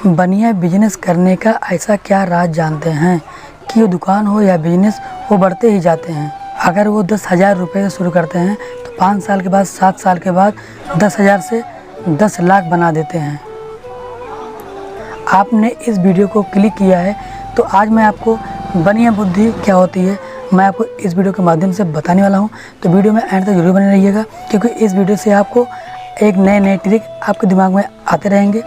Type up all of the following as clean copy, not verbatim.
बनिया बिजनेस करने का ऐसा क्या राज जानते हैं कि वो दुकान हो या बिजनेस वो बढ़ते ही जाते हैं। अगर वो 10,000 रुपये से शुरू करते हैं तो 5 साल के बाद 7 साल के बाद 10,000 से 10 लाख बना देते हैं। आपने इस वीडियो को क्लिक किया है तो आज मैं आपको बनिया बुद्धि क्या होती है मैं आपको इस वीडियो के माध्यम से बताने वाला हूं। तो वीडियो में एंड तक जरूर बने रहिएगा, क्योंकि इस वीडियो से आपको एक नए ट्रिक आपके दिमाग में आते रहेंगे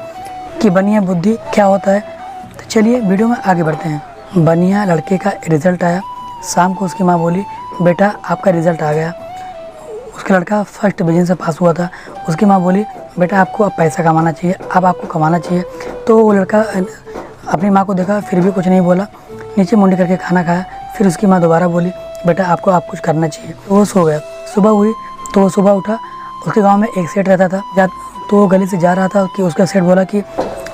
कि बनिया बुद्धि क्या होता है। तो चलिए वीडियो में आगे बढ़ते हैं। बनिया लड़के का रिज़ल्ट आया। शाम को उसकी माँ बोली, बेटा आपका रिज़ल्ट आ गया। उसका लड़का फर्स्ट डिवीज़न से पास हुआ था। उसकी माँ बोली, बेटा आपको अब पैसा कमाना चाहिए, अब आपको कमाना चाहिए। तो वो लड़का अपनी माँ को देखा, फिर भी कुछ नहीं बोला, नीचे मुंडी करके खाना खाया। फिर उसकी माँ दोबारा बोली, बेटा आपको आप कुछ करना चाहिए। तो वो सो गया। सुबह हुई तो वो सुबह उठा। उसके गांव में एक सेठ रहता था, तो वो गली से जा रहा था कि उसका सेठ बोला कि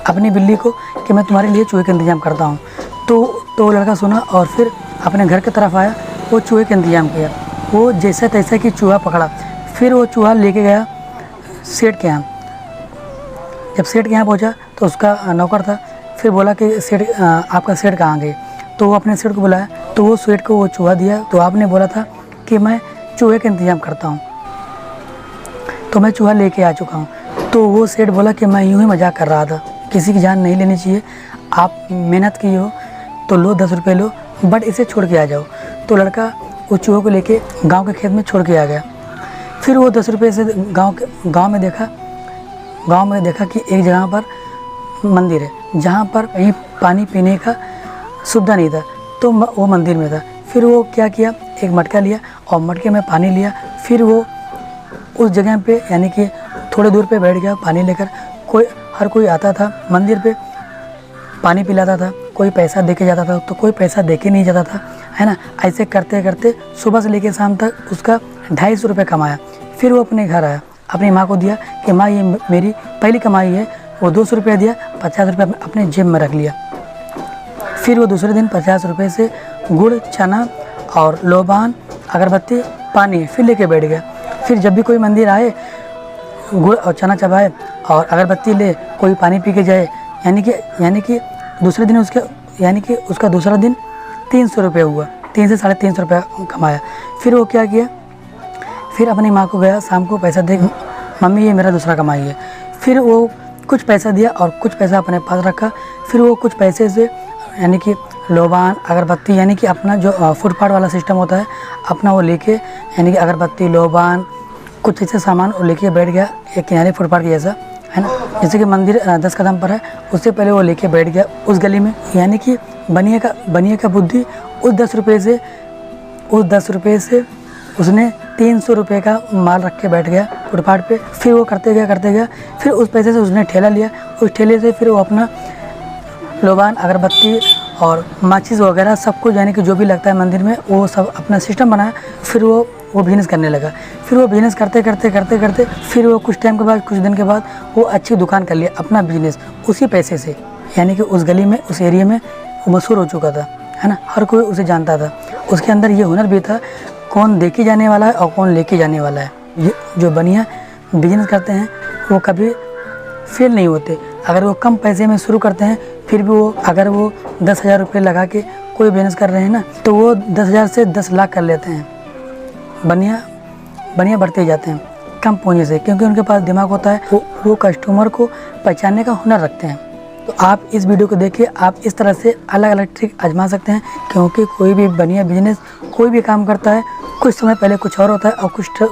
अपनी बिल्ली को कि मैं तुम्हारे लिए चूहे का इंतज़ाम करता हूँ। तो वो लड़का सुना और फिर अपने घर की तरफ आया। वो चूहे का इंतज़ाम किया। वो जैसा तैसा कि चूहा पकड़ा। फिर वो चूहा लेके गया सेठ के यहाँ। जब सेठ के यहाँ पहुँचा तो उसका नौकर था। फिर बोला कि सेठ आपका सेठ कहाँ गए। तो वो अपने सेठ को बुलाया। तो वो सेठ को वो चूहा दिया। तो आपने बोला था कि मैं चूहे का इंतज़ाम करता हूँ, तो मैं चूहा लेके आ चुका हूँ। तो वो सेठ बोला कि मैं यूँ ही मजाक कर रहा था, किसी की जान नहीं लेनी चाहिए, आप मेहनत की हो तो लो 10 रुपये लो, बट इसे छोड़ के आ जाओ। तो लड़का उस चूहे को लेके गांव के खेत में छोड़ के आ गया। फिर वो 10 रुपये से गांव में देखा कि एक जगह पर मंदिर है जहाँ पर कहीं पानी पीने का सुविधा नहीं था, तो वो मंदिर में था। फिर वो क्या किया, एक मटका लिया और मटके में पानी लिया। फिर वो उस जगह पे यानी कि थोड़े दूर पे बैठ गया पानी लेकर। हर कोई आता था मंदिर पे, पानी पिलाता था, कोई पैसा दे के जाता था तो कोई पैसा दे के नहीं जाता था, है ना। ऐसे करते करते सुबह से लेकर शाम तक उसका 250 रुपये कमाया। फिर वो अपने घर आया, अपनी माँ को दिया कि माँ ये मेरी पहली कमाई है। वो 200 रुपये दिया, 50 रुपये अपने जेब में रख लिया। फिर वो दूसरे दिन 50 रुपये से गुड़, चना और लोबान, अगरबत्ती, पानी फिर लेके बैठ गया। फिर जब भी कोई मंदिर आए, गुड़ और चना चबाए और अगरबत्ती ले, कोई पानी पी के जाए। यानी कि दूसरे दिन उसका दूसरा दिन 300 रुपये हुआ। 300 से 350 रुपये कमाया। फिर वो क्या किया, फिर अपनी माँ को गया शाम को पैसा दे, मम्मी ये मेरा दूसरा कमाई है। फिर वो कुछ पैसा दिया और कुछ पैसा अपने पास रखा। फिर वो कुछ पैसे से यानी कि लोबान, अगरबत्ती, यानी कि अपना जो फुटपाथ वाला सिस्टम होता है अपना, वो लेके यानी कि अगरबत्ती, लोबान, कुछ ऐसे सामान वो लेके बैठ गया एक किनारे फुटपाथ के जैसा, है ना। जैसे कि मंदिर 10 कदम पर है, उससे पहले वो लेके बैठ गया उस गली में। यानी कि बनिया का बुद्धि उस 10 रुपये से उसने 300 रुपये का माल रख के बैठ गया फुटपाथ पे। फिर वो करते गया। फिर उस पैसे से उसने ठेला लिया। उस ठेले से फिर वो अपना लोबान, अगरबत्ती और माचिस वगैरह सब कुछ, यानी कि जो भी लगता है मंदिर में, वो सब अपना सिस्टम बनाया। फिर वो बिज़नेस करने लगा। फिर वो बिज़नेस करते फिर वो कुछ दिन के बाद वो अच्छी दुकान कर लिया अपना बिज़नेस उसी पैसे से। यानी कि उस गली में, उस एरिया में वो मशहूर हो चुका था, है ना। हर कोई उसे जानता था। उसके अंदर ये हुनर भी था, कौन देके जाने वाला है और कौन लेके जाने वाला है। ये जो बनिया बिजनेस करते हैं वो कभी फेल नहीं होते। अगर वो कम पैसे में शुरू करते हैं, फिर भी अगर वो 10,000 रुपये लगा के कोई बिजनेस कर रहे हैं ना, तो वो 10,000 से 10 लाख कर लेते हैं। बनिया बढ़ते ही जाते हैं कम पूंजी से, क्योंकि उनके पास दिमाग होता है, वो कस्टमर को पहचानने का हुनर रखते हैं। तो आप इस वीडियो को देखिए, आप इस तरह से अलग अलग ट्रिक आजमा सकते हैं, क्योंकि कोई भी बनिया बिजनेस कोई भी काम करता है, कुछ समय पहले कुछ और होता है और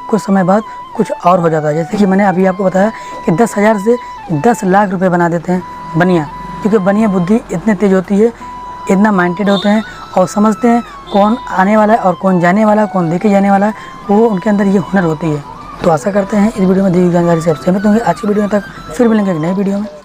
कुछ समय बाद कुछ और हो जाता है। जैसे कि मैंने अभी आपको बताया कि 10,000 से 10 लाख रुपए बना देते हैं बनिया, क्योंकि बनिया बुद्धि इतने तेज होती है, इतना माइंडेड होते हैं और समझते हैं कौन आने वाला है और कौन जाने वाला है, कौन देके जाने वाला है। वो उनके अंदर ये हुनर होती है। तो आशा करते हैं इस वीडियो में दी हुई जानकारी से आप सहमत होंगे। आज की वीडियो में तक फिर मिलेंगे एक नई वीडियो में।